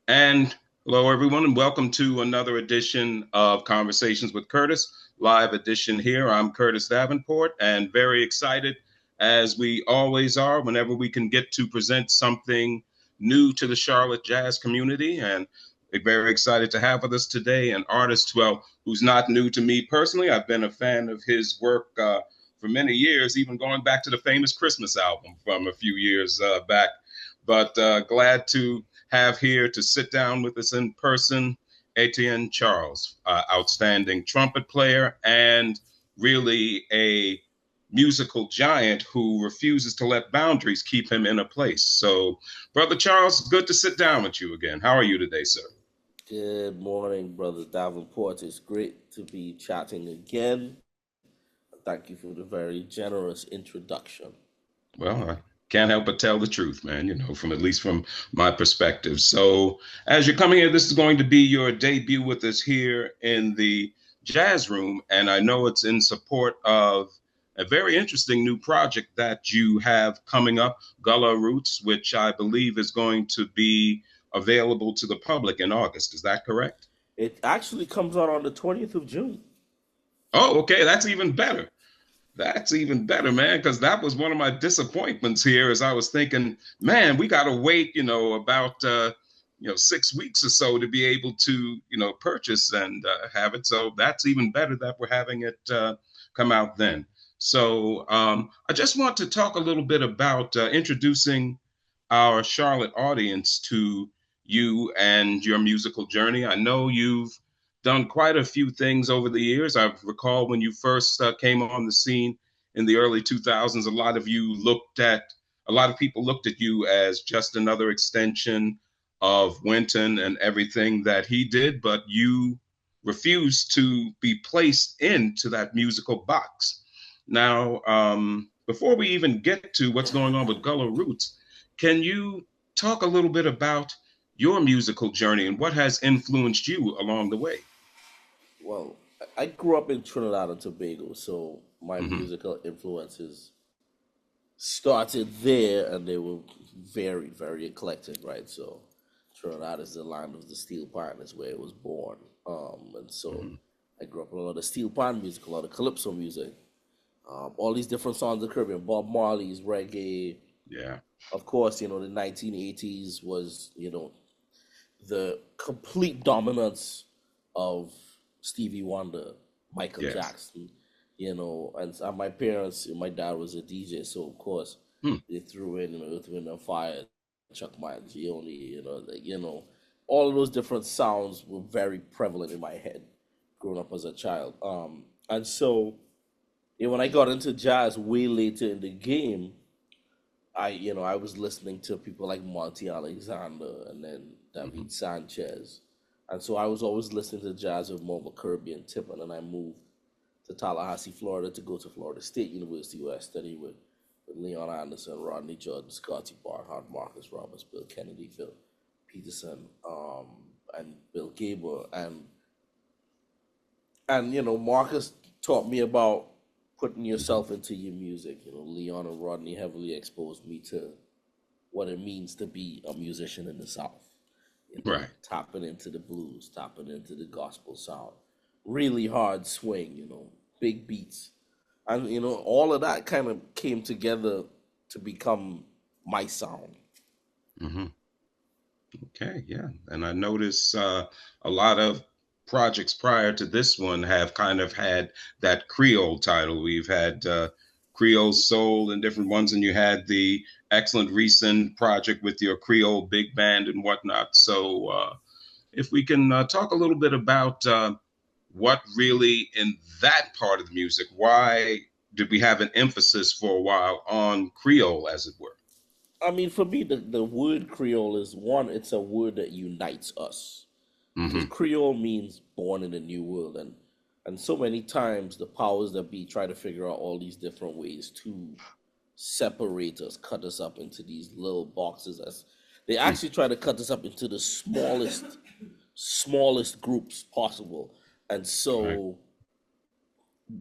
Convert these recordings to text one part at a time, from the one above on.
And hello, everyone, and welcome to another edition of Conversations with Curtis, live edition here. I'm Curtis Davenport, and very excited, as we always are, whenever we can get to present something new to the Charlotte jazz community. And we're very excited to have with us today an artist, well, who's not new to me personally. I've been a fan of his work for many years, even going back to the famous Christmas album from a few years back. But glad to have here to sit down with us in person Etienne Charles, outstanding trumpet player and really a musical giant who refuses to let boundaries keep him in a place. So, Brother Charles, good to sit down with you again. How are you today, sir? Good morning, Brother Davenport. It's great to be chatting again. Thank you for the very generous introduction. Well, I can't help but tell the truth, man, from at least from my perspective. So, as you're coming here, this is going to be your debut with us here in the jazz room. And I know it's in support of a very interesting new project that you have coming up, Gullah Roots, which I believe is going to be available to the public in August. Is that correct? It actually comes out on the 20th of June. Oh, okay. That's even better. That's even better, man, because that was one of my disappointments here as I was thinking, man, we got to wait, about, 6 weeks or so to be able to, purchase and have it. So that's even better that we're having it come out then. So I just want to talk a little bit about introducing our Charlotte audience to you and your musical journey. I know you've done quite a few things over the years. I recall when you first came on the scene in the early 2000s, a lot of people looked at you as just another extension of Wynton and everything that he did, but you refused to be placed into that musical box. Now, before we even get to what's going on with Gullah Roots, can you talk a little bit about your musical journey and what has influenced you along the way? Well, I grew up in Trinidad and Tobago, so my Hmm. musical influences started there and they were very, very eclectic, right? So Trinidad is the land of the steel pan, is where it was born. And so Hmm. I grew up with a lot of steel pan music, a lot of calypso music, all these different songs of the Caribbean, Bob Marley's reggae. Yeah. Of course, the 1980s was, the complete dominance of Stevie Wonder, Michael Yes. Jackson, and my parents, my dad was a DJ, so of course Hmm. they threw in, Earth, Wind and Fire, Chuck Mangione, all of those different sounds were very prevalent in my head growing up as a child. And so when I got into jazz way later in the game, I was listening to people like Monty Alexander and then Hmm. David Sanchez, and so I was always listening to jazz with more of a Caribbean tip. And then I moved to Tallahassee, Florida, to go to Florida State University, where I studied with Leon Anderson, Rodney Jordan, Scotty Barnhart, Marcus Roberts, Bill Kennedy, Phil Peterson, and Bill Gable, and Marcus taught me about putting Hmm. yourself into your music. Leon and Rodney heavily exposed me to what it means to be a musician in the South. Right. Tapping into the blues, tapping into the gospel sound, really hard swing. Big beats, and all of that kind of came together to become my sound. Hmm. Okay. Yeah. And I notice a lot of projects prior to this one have kind of had that Creole title. We've had Creole Soul and different ones, and you had the excellent recent project with your Creole big band and whatnot. So, if we can talk a little bit about what really in that part of the music, why did we have an emphasis for a while on Creole, as it were? I mean, for me, the word Creole is one. It's a word that unites us because Hmm. Creole means born in a new world, and so many times the powers that be try to figure out all these different ways to separate us, cut us up into these little boxes. As they actually try to cut us up into the smallest groups possible. And Right. so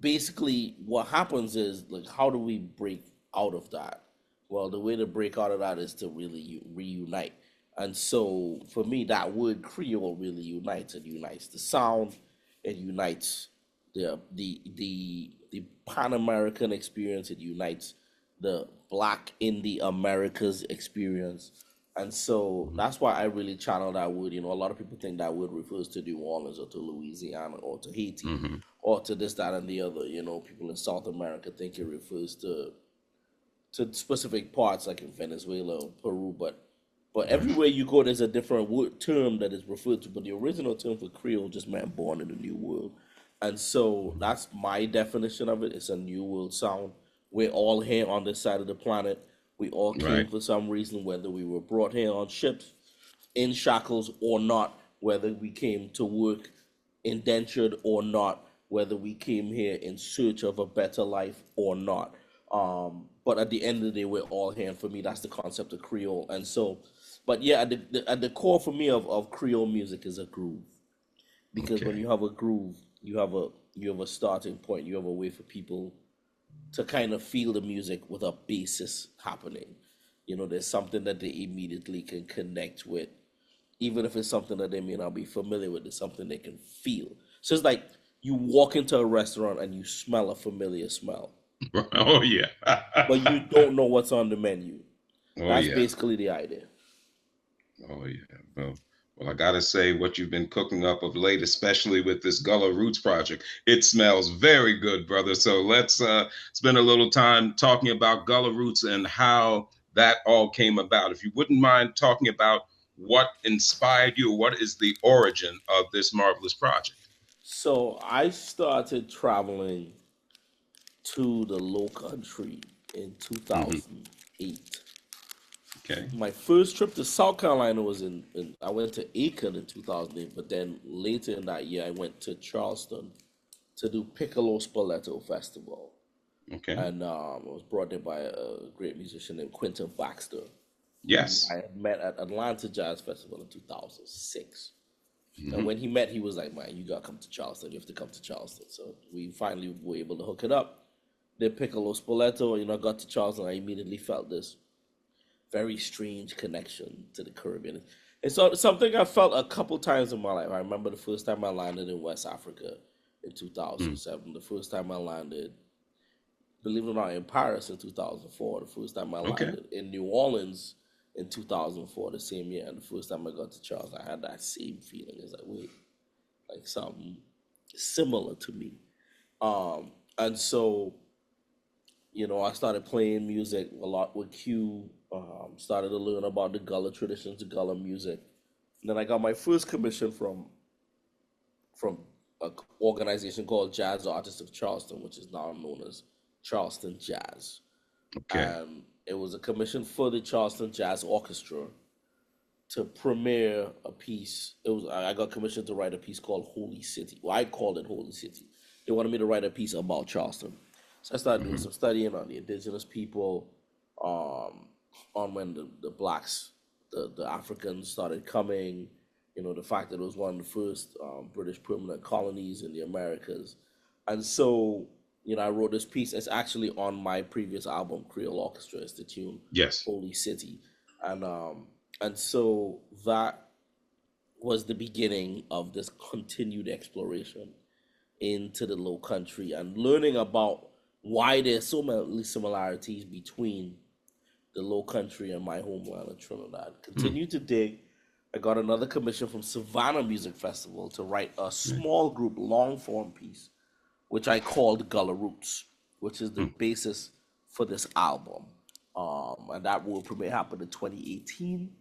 basically what happens is, like, how do we break out of that? Well, the way to break out of that is to really reunite. And so for me, that word Creole really unites. It unites the sound. It unites the Pan American experience. It unites the Black in the Americas experience. And so that's why I really channel that word. You know, a lot of people think that word refers to New Orleans or to Louisiana or to Haiti Mm-hmm. or to this, that, and the other. You know, people in South America think it refers to specific parts like in Venezuela or Peru, but Right. everywhere you go, there's a different word, term that is referred to. But the original term for Creole just meant born in the New World, and so that's my definition of it. It's a New World sound. We're all here on this side of the planet. We all came Right. for some reason, whether we were brought here on ships, in shackles or not, whether we came to work indentured or not, whether we came here in search of a better life or not. But at the end of the day, we're all here. And for me, that's the concept of Creole. And so, but yeah, at the core for me of Creole music is a groove. Because when Okay. you have a groove, you have a starting point. You have a way for people to kind of feel the music with a basis happening. You know, there's something that they immediately can connect with, even if it's something that they may not be familiar with. It's something they can feel. So it's like you walk into a restaurant and you smell a familiar smell, Oh yeah. but you don't know what's on the menu. Oh That's yeah. basically the idea. Oh yeah. Well, I gotta say, what you've been cooking up of late, especially with this Gullah Roots project, it smells very good, brother. So let's spend a little time talking about Gullah Roots and how that all came about. If you wouldn't mind talking about what inspired you, or what is the origin of this marvelous project? So I started traveling to the Low Country in Hmm. 2008. Okay. My first trip to South Carolina was I went to Aiken in 2008, but then later in that year I went to Charleston to do Piccolo Spoleto Festival. Okay. And it was brought there by a great musician named Quentin Baxter, who I Yes. had met at Atlanta Jazz Festival in 2006. And Hmm. when he met, he was like, "Man, you gotta come to Charleston. You have to come to Charleston." So we finally were able to hook it up. Did Piccolo Spoleto. You know, I got to Charleston. I immediately felt this very strange connection to the Caribbean. It's something I felt a couple times in my life. I remember the first time I landed in West Africa in Mm. 2007. The first time I landed, believe it or not, in Paris in 2004. The first time I Okay. landed in New Orleans in 2004, the same year. And the first time I got to Charles, I had that same feeling. It's like, wait, like something similar to me. And so, you know, I started playing music a lot with Q. Started to learn about the Gullah traditions, the Gullah music. And then I got my first commission from an organization called Jazz Artists of Charleston, which is now known as Charleston Jazz. Okay. And it was a commission for the Charleston Jazz Orchestra to premiere a piece. It was I got commissioned to write a piece called Holy City. Well, I called it Holy City. They wanted me to write a piece about Charleston. So I started doing Hmm. some studying on the indigenous people, um, on when the blacks, the Africans started coming. You know, the fact that it was one of the first British permanent colonies in the Americas. And so, you know, I wrote this piece. It's actually on my previous album, Creole Orchestra. It's the tune Yes. Holy City. And so that was the beginning of this continued exploration into the Low Country and learning about why there's so many similarities between the Low Country and my homeland of Trinidad. Mm. Continued to dig. I got another commission from Savannah Music Festival to write a Right. small group long form piece, which I called Gullah Roots, which is the Mm. basis for this album. And that will premiere happen in 2018.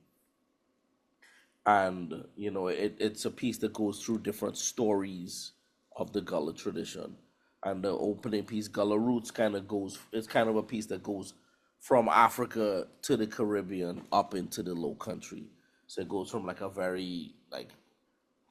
And you know, it's a piece that goes through different stories of the Gullah tradition. And the opening piece, Gullah Roots, kind of goes. It's kind of a piece that goes from Africa to the Caribbean up into the Low Country. So it goes from like a very like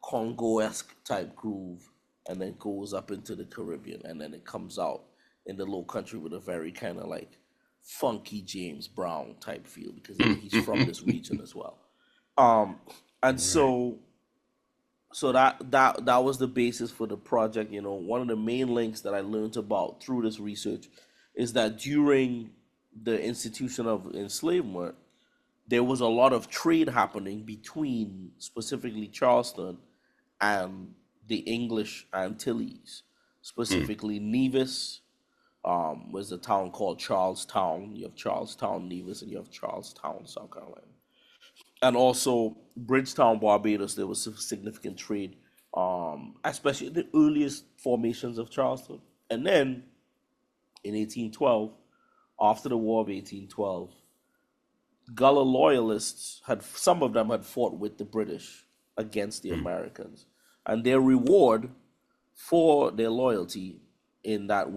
Congo-esque type groove, and then goes up into the Caribbean, and then it comes out in the Low Country with a very kind of like funky James Brown type feel because you know he's from this region as well. Um, and Right. so that was the basis for the project. You know, one of the main links that I learned about through this research is that during the institution of enslavement, there was a lot of trade happening between specifically Charleston and the English Antilles, Hmm. specifically Nevis. Was a town called Charlestown. You have Charlestown, Nevis, and you have Charlestown, South Carolina. And also Bridgetown, Barbados, there was some significant trade, especially the earliest formations of Charleston. And then in 1812, after the War of 1812, Gullah loyalists had, some of them had fought with the British against the Hmm. Americans, and their reward for their loyalty in that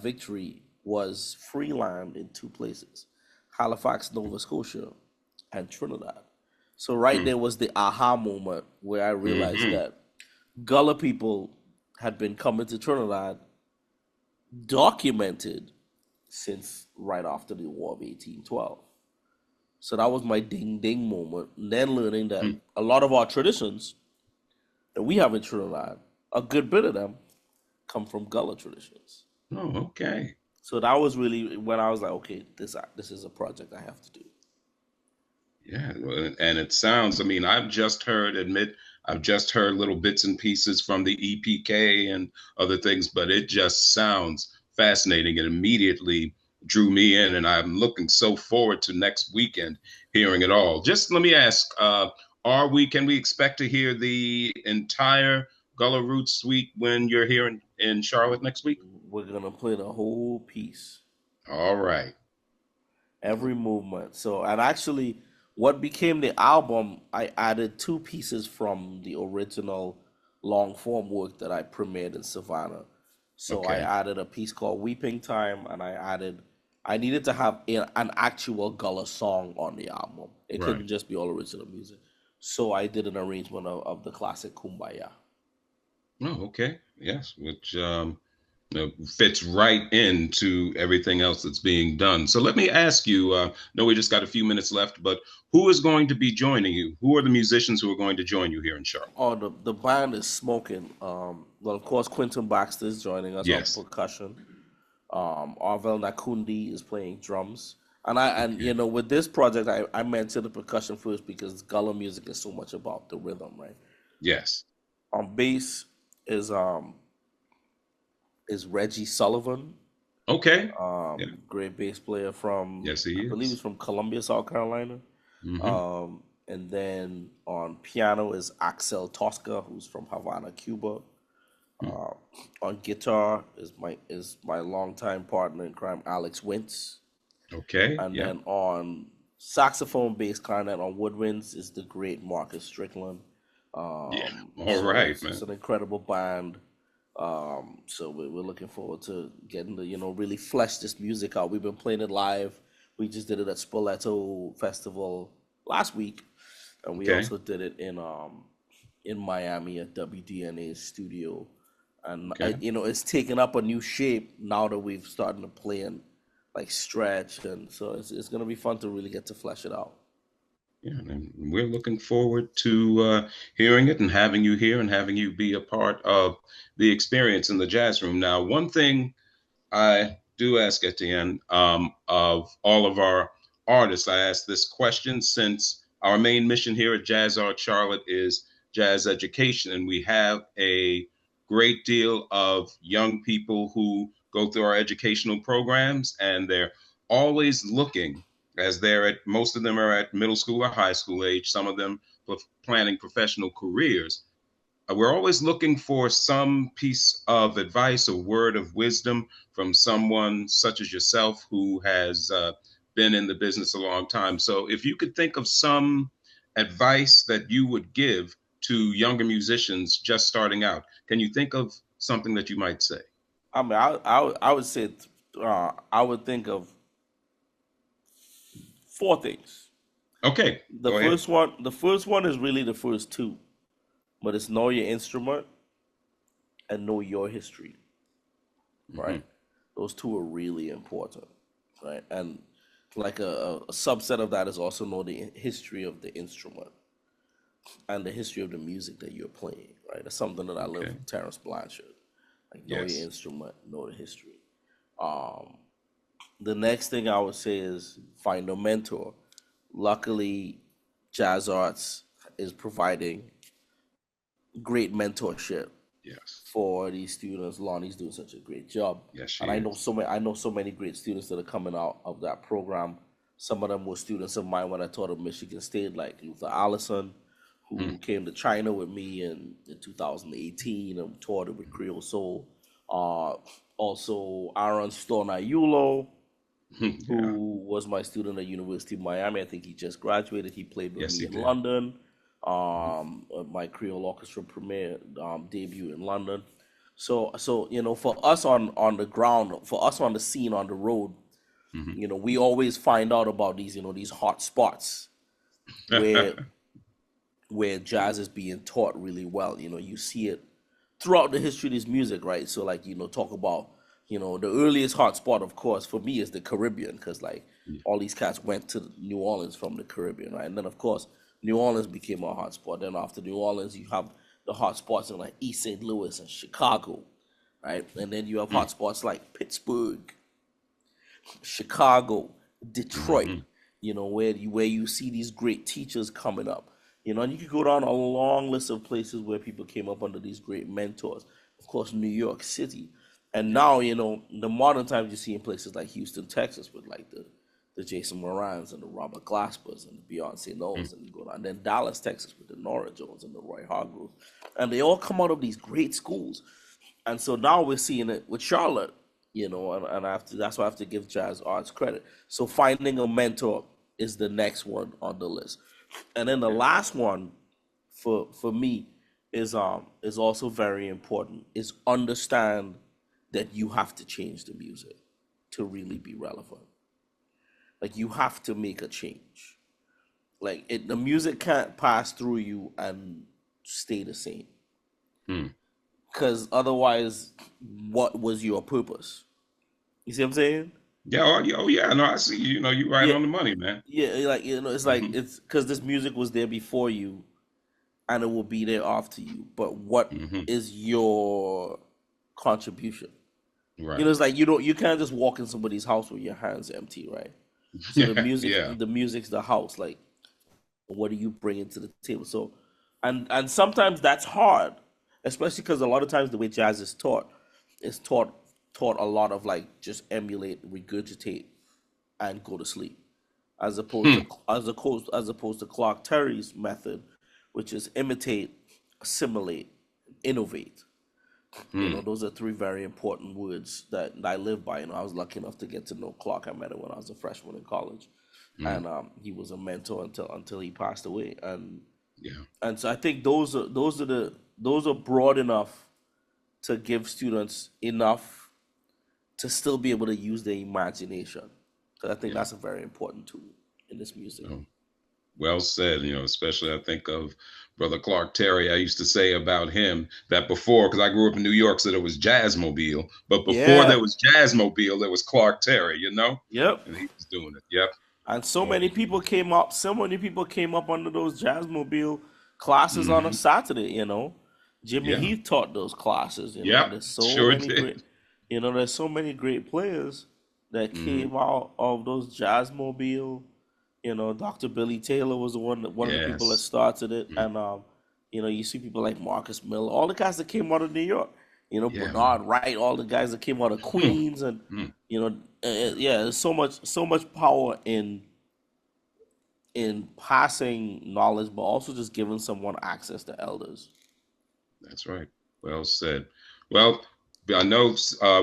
victory was free land in two places: Halifax, Nova Scotia, and Trinidad. So right Hmm. there was the aha moment where I realized Hmm. that Gullah people had been coming to Trinidad, documented since right after the War of 1812. So that was my ding ding moment. And then learning that Hmm. a lot of our traditions that we have in Trinidad, a good bit of them come from Gullah traditions. Oh, okay. So that was really when I was like, okay, this is a project I have to do. Yeah, well, and it sounds, I mean, I've just heard little bits and pieces from the EPK and other things, but it just sounds fascinating. It immediately drew me in, and I'm looking so forward to next weekend hearing it all. Just let me ask, can we expect to hear the entire Gullah Roots suite when you're here in Charlotte next week? We're gonna play the whole piece, All right. every movement. So, and actually, what became the album, I added two pieces from the original long form work that I premiered in Savannah. So I Okay. added a piece called Weeping Time, and I needed to have an actual Gullah song on the album. It Right. couldn't just be all original music. So I did an arrangement of the classic Kumbaya. Oh, okay. Yes, which fits right into everything else that's being done. So let me ask you, know we just got a few minutes left, but who is going to be joining you? Who are the musicians who are going to join you here in Charlotte? Oh, the band is smoking. Well, of course, Quentin Baxter is joining us on Yes. percussion. Arvel Nakundi is playing drums. And Okay. with this project, I mentioned the percussion first because Gullah music is so much about the rhythm, right? Yes. On bass is um is Reggie Sullivan, Okay. Yeah. great bass player from, Yes, he I believe he's is. from Columbia, South Carolina. Hmm. And then on piano is Axel Tosca, who's from Havana, Cuba. Uh, on guitar is my longtime partner in crime, Alex Wentz. Okay. And Yeah. then on saxophone, bass clarinet, on woodwinds is the great Marcus Strickland. Yeah. All So right, it's man. an incredible band. So we're looking forward to getting to really flesh this music out. We've been playing it live. We just did it at Spoleto Festival last week, and we Okay. also did it in Miami at WDNA's studio. And Okay. it's taken up a new shape now that we've started to play and like stretch, and so it's gonna be fun to really get to flesh it out. Yeah, and we're looking forward to hearing it and having you here and having you be a part of the experience in the jazz room. Now, one thing I do ask at the end of all of our artists, I ask this question since our main mission here at JazzArts Charlotte is jazz education, and we have a great deal of young people who go through our educational programs, and they're always looking, as they're at, most of them are at middle school or high school age, some of them planning professional careers. We're always looking for some piece of advice or word of wisdom from someone such as yourself who has been in the business a long time. So, if you could think of some advice that you would give to younger musicians just starting out, can you think of something that you might say? I mean, I would say I would think of four things. Okay, The go ahead. first one is really the first two, but it's know your instrument and know your history, Hmm. right? Those two are really important, right? And like a subset of that is also know the history of the instrument and the history of the music that you're playing, right? That's something that I learned Okay. from Terrence Blanchard. Like know your Yes. instrument, know the history. Um, the next thing I would say is find a mentor. luckily, Jazz Arts is providing great mentorship Yes. for these students. Lonnie's doing such a great job, Yes, she and is. I know so many great students that are coming out of that program. Some of them were students of mine when I taught at Michigan State, like Luther Allison, who Mm. came to China with me in 2018 and taught it with Creole Soul. Uh, Also, Aaron Stornayulo, Yeah. who was my student at University of Miami. I think he just graduated. He played with Yes, me he in did. London. Mhm. My Creole Orchestra premiere debut in London. So for us on the ground, for us on the scene on the road, Mhm. we always find out about these these hot spots where jazz is being taught really well. You see it throughout the history of this music, right? So like talk about the earliest hotspot, of course, for me is the Caribbean, because like Yeah. all these cats went to New Orleans from the Caribbean, right? And then of course New Orleans became a hotspot. Then after New Orleans, you have the hotspots in like East St. Louis and Chicago, right? And then you have Mm. hotspots like Pittsburgh, Chicago, Detroit, Mhm. where you see these great teachers coming up. And you could go down a long list of places where people came up under these great mentors. Of course, New York City. And Yeah. now, the modern times you see in places like Houston, Texas, with like the Jason Morans and the Robert Glaspers and the Beyonce Mm. Knowles, and you go down. And then Dallas, Texas, with the Nora Jones and the Roy Hargrove. And they all come out of these great schools. And so now we're seeing it with Charlotte, and that's why I have to give Jazz Arts credit. So finding a mentor is the next one on the list. And then the Yeah. last one for me is also very important, is understand that you have to change the music to really be relevant. Like you have to make a change. Like the music can't pass through you and stay the same. Mm. Because otherwise, what was your purpose? You see what I'm saying? Yeah. Oh, yeah. Oh, yeah. No, I see. You right Yeah, on the money, man. yeah. Like it's like Hmm. it's because this music was there before you, and it will be there after you. But what Hmm. is your contribution? Right. It's like you can't just walk in somebody's house with your hands empty, right? So the Yeah. music, Yeah. the music's the house. Like, what do you bring into the table? So, and sometimes that's hard, especially because a lot of times the way jazz is taught a lot of like just emulate, regurgitate, and go to sleep, as opposed to Hmm. Clark Terry's method, which is imitate, assimilate, innovate. Hmm. Those are three very important words that I live by. I was lucky enough to get to know Clark. I met him when I was a freshman in college, Hmm. and he was a mentor until he passed away. Yeah. And so I think those are broad enough to give students enough to still be able to use their imagination. Because I think Yeah. that's a very important tool in this music. Oh, well said. Especially I think of Brother Clark Terry. I used to say about him that before, because I grew up in New York, so there was Jazzmobile, but before there Yeah. was Jazzmobile, there was Clark Terry, Yep. and he was doing it. Yep. And so many Always people doing came up. So many people came up under those Jazzmobile classes it. on a Hmm. Saturday. Jimmy Yeah. Heath taught those classes. And Yep. there's so Sure many did. great. There's so many great players that Hmm. came out of those Jazzmobile. Dr. Billy Taylor was one of the people that Yes. started it, Mm. and you see people like Marcus Miller, all the guys that came out of New York. Yeah, man. Bernard Wright, all the guys that came out of Queens, and Mm. yeah, there's so much power in passing knowledge, but also just giving someone access to elders. That's right. Well said. Well, I know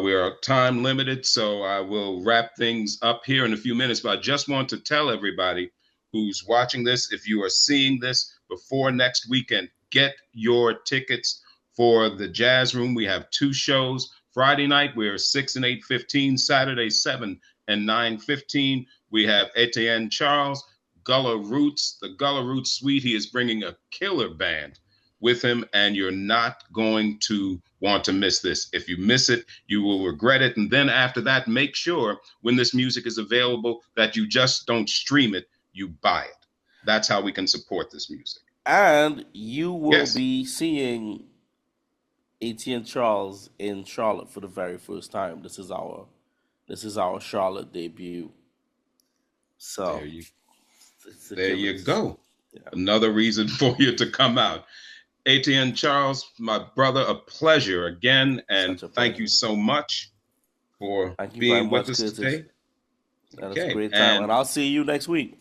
we are time limited, so I will wrap things up here in a few minutes. But I just want to tell everybody who's watching this, if you are seeing this before next weekend, get your tickets for the Jazz Room. We have two shows. Friday night, we're 6 and 8:15. Saturday, 7 and 9:15. We have Etienne Charles, Gullah Roots, the Gullah Roots Suite. He is bringing a killer band with him, and you're not going to want to miss this. If you miss it, you will regret it. And then after that, make sure when this music is available that you just don't stream it, you buy it. That's how we can support this music. And you will Yes. be seeing Etienne Charles in Charlotte for the very first time. This is our Charlotte debut. There So you It's a There given. you go. Yeah. Another reason for you to come out. Etienne Charles, my brother, a pleasure again. And Such a thank you pleasure. so much for Thank you very being with much, us Curtis. today. That was a Okay. great time. And And I'll see you next week.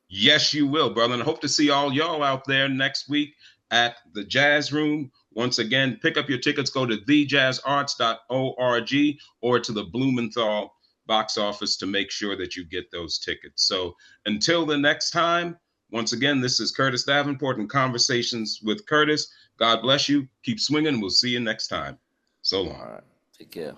yes, you will, brother. And I hope to see all y'all out there next week at the Jazz Room. Once again, pick up your tickets. Go to thejazzarts.org or to the Blumenthal box office to make sure that you get those tickets. So until the next time, once again, this is Curtis Davenport and Conversations with Curtis. God bless you. Keep swinging. We'll see you next time. So long. All right. Take care.